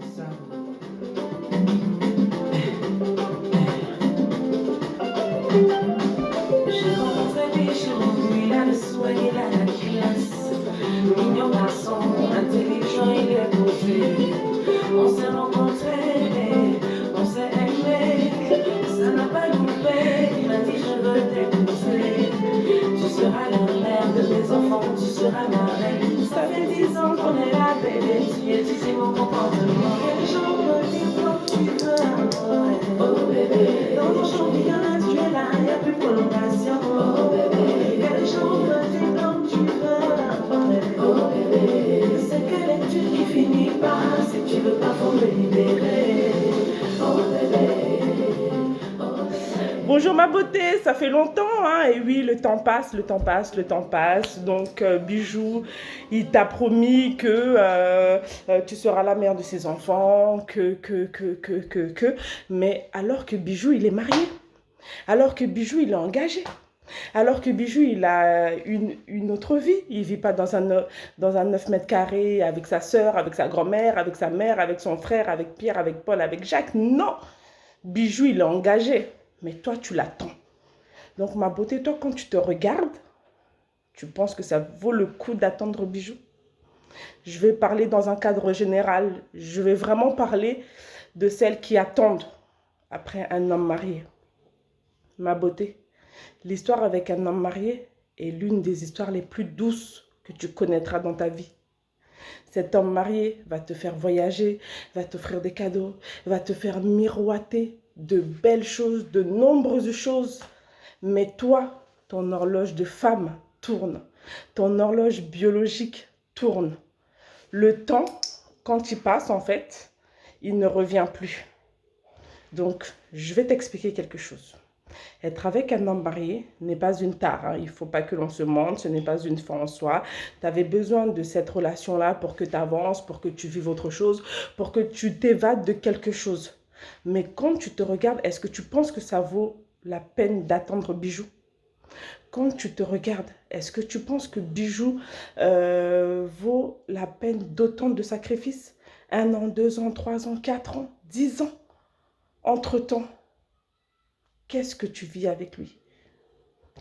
C'est ça. J'ai rencontré Bichou, il a le soin, il a la classe. Mignon garçon, intelligent, il est posé. On s'est rencontrés, on s'est aimé, ça n'a pas loupé. Il m'a dit je veux t'épouser. Tu seras la mère de mes enfants, tu seras ma reine. Ça fait 10 ans qu'on est là, bébé, tu étudies mon comportement. Quel genre de diplôme tu veux avoir? Oh bébé, dans ton championnat tu es là, y'a plus de prolongation. Oh bébé, quel genre de diplôme tu veux avoir? Oh bébé, c'est que l'étude qui finit pas, si tu veux pas faut me libérer. Oh bébé. Bonjour ma beauté, ça fait longtemps, hein, et oui, le temps passe, le temps passe, le temps passe. Donc, Bijou, il t'a promis que tu seras la mère de ses enfants, mais alors que Bijou, il est marié, alors que Bijou, il est engagé, alors que Bijou, il a une autre vie. Il ne vit pas dans un 9 mètres carrés avec sa sœur, avec sa grand-mère, avec sa mère, avec son frère, avec Pierre, avec Paul, avec Jacques. Non, Bijou, il est engagé, mais toi, tu l'attends. Donc, ma beauté, toi, quand tu te regardes, tu penses que ça vaut le coup d'attendre Bijou? Je vais parler dans un cadre général. Je vais vraiment parler de celles qui attendent après un homme marié. Ma beauté, l'histoire avec un homme marié est l'une des histoires les plus douces que tu connaîtras dans ta vie. Cet homme marié va te faire voyager, va t'offrir des cadeaux, va te faire miroiter de belles choses, de nombreuses choses. Mais toi, ton horloge de femme tourne. Ton horloge biologique tourne. Le temps, quand il passe, en fait, il ne revient plus. Donc, je vais t'expliquer quelque chose. Être avec un homme marié n'est pas une tare, hein. Il ne faut pas que l'on se mente, ce n'est pas une fin en soi. Tu avais besoin de cette relation-là pour que tu avances, pour que tu vives autre chose, pour que tu t'évades de quelque chose. Mais quand tu te regardes, est-ce que tu penses que ça vaut la peine d'attendre Bijou? Quand tu te regardes, est-ce que tu penses que Bijou vaut la peine d'autant de sacrifices? 1 an, 2 ans, 3 ans, 4 ans, 10 ans. Entre-temps, qu'est-ce que tu vis avec lui?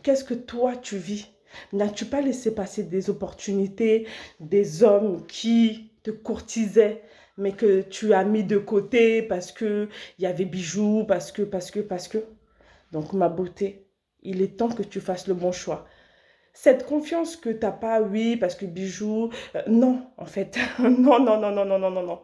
Qu'est-ce que toi tu vis? N'as-tu pas laissé passer des opportunités, des hommes qui te courtisaient, mais que tu as mis de côté parce qu'il y avait Bijou, parce que. Donc ma beauté, il est temps que tu fasses le bon choix. Cette confiance que tu n'as pas, oui, parce que Bijou, non, en fait, non, non, non, non, non, non, non, non.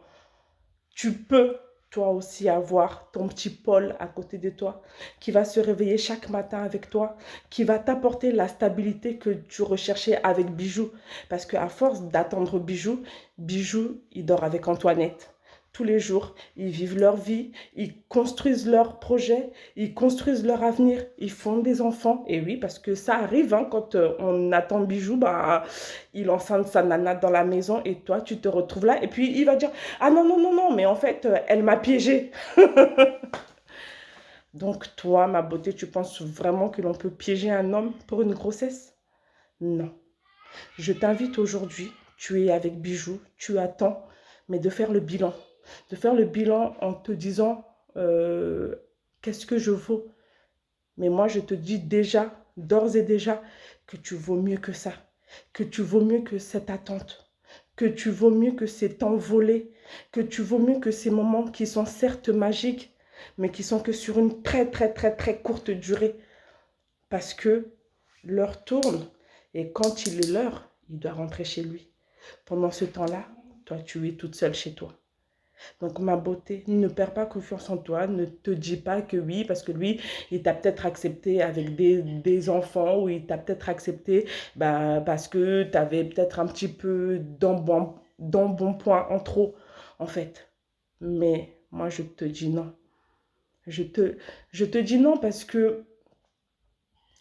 Tu peux, toi aussi, avoir ton petit Paul à côté de toi, qui va se réveiller chaque matin avec toi, qui va t'apporter la stabilité que tu recherchais avec Bijou. Parce qu'à force d'attendre Bijou, Bijou, il dort avec Antoinette. Tous les jours, ils vivent leur vie, ils construisent leurs projets, ils construisent leur avenir, ils font des enfants. Et oui, parce que ça arrive, hein, quand on attend Bijou, bah, il enceinte sa nana dans la maison et toi, tu te retrouves là. Et puis, il va dire, ah non, non, non, non, mais en fait, elle m'a piégée. Donc, toi, ma beauté, tu penses vraiment que l'on peut piéger un homme pour une grossesse? Non. Je t'invite aujourd'hui, tu es avec Bijou, tu attends, mais de faire le bilan. De faire le bilan en te disant, qu'est-ce que je vaux? Mais moi, je te dis déjà, d'ores et déjà, que tu vaux mieux que ça. Que tu vaux mieux que cette attente. Que tu vaux mieux que ces temps volés. Que tu vaux mieux que ces moments qui sont certes magiques, mais qui sont que sur une très, très, très, très courte durée. Parce que l'heure tourne et quand il est l'heure, il doit rentrer chez lui. Pendant ce temps-là, toi, tu es toute seule chez toi. Donc, ma beauté, ne perds pas confiance en toi. Ne te dis pas que oui, parce que lui, il t'a peut-être accepté avec des enfants ou il t'a peut-être accepté bah, parce que tu avais peut-être un petit peu d'embonpoint en trop, en fait. Mais moi, je te dis non. Je te, je te dis non parce que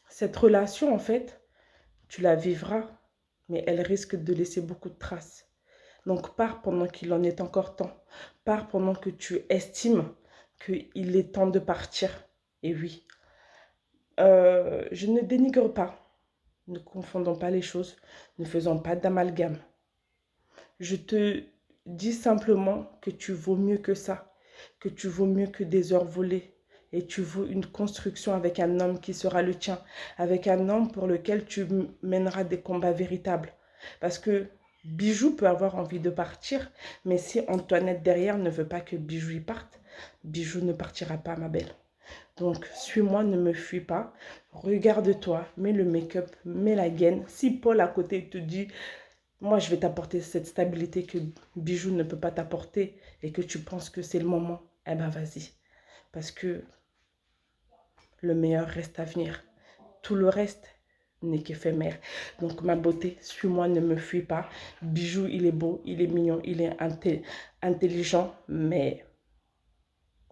cette relation, en fait, tu la vivras, mais elle risque de laisser beaucoup de traces. Donc pars pendant qu'il en est encore temps. Pars pendant que tu estimes qu'il est temps de partir. Et oui, je ne dénigre pas. Ne confondons pas les choses. Ne faisons pas d'amalgame. Je te dis simplement que tu vaux mieux que ça, que tu vaux mieux que des heures volées. Et tu vaux une construction avec un homme qui sera le tien, avec un homme pour lequel tu mèneras des combats véritables. Parce que Bijou peut avoir envie de partir, mais si Antoinette derrière ne veut pas que Bijou y parte, Bijou ne partira pas, ma belle. Donc, suis-moi, ne me fuis pas. Regarde-toi, mets le make-up, mets la gaine. Si Paul à côté te dit, moi je vais t'apporter cette stabilité que Bijou ne peut pas t'apporter et que tu penses que c'est le moment, eh ben vas-y. Parce que le meilleur reste à venir. Tout le reste n'est qu'éphémère. Donc ma beauté, suis-moi, ne me fuis pas. Bijou, il est beau, il est mignon, il est intelligent, mais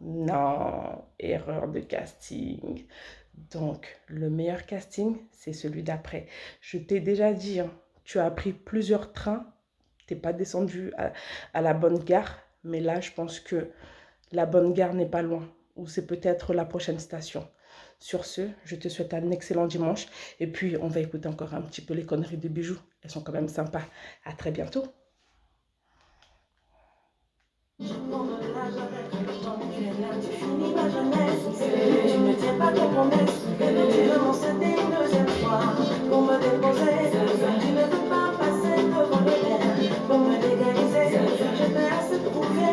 non, erreur de casting. Donc le meilleur casting, c'est celui d'après. Je t'ai déjà dit, hein, tu as pris plusieurs trains, tu n'es pas descendu à la bonne gare, mais là je pense que la bonne gare n'est pas loin, ou c'est peut-être la prochaine station. Sur ce, je te souhaite un excellent dimanche. Et puis, on va écouter encore un petit peu les conneries de Bijou. Elles sont quand même sympas. À très bientôt. Tu ne tiens pas ton promesse, et tu veux m'en céder une deuxième fois. Pour me déposer, tu ne veux pas passer devant les terres. Pour me légaliser, je t'ai assez prouvé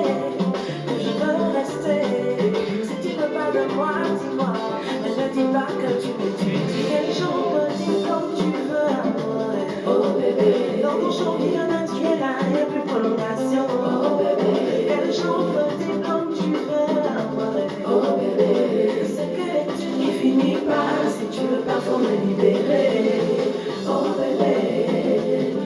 que je veux rester. Si tu veux pas de moi, dis-moi. Mais ne dis pas que tu m'étudies. Quel jour dis comme tu veux. Oh bébé, dans ton champignon naturel, il n'y a plus prolongation. Oh bébé, quel jour dis comme tu veux. Oh bébé, c'est que l'étude qui finit pas. Si tu veux pas, faut me libérer.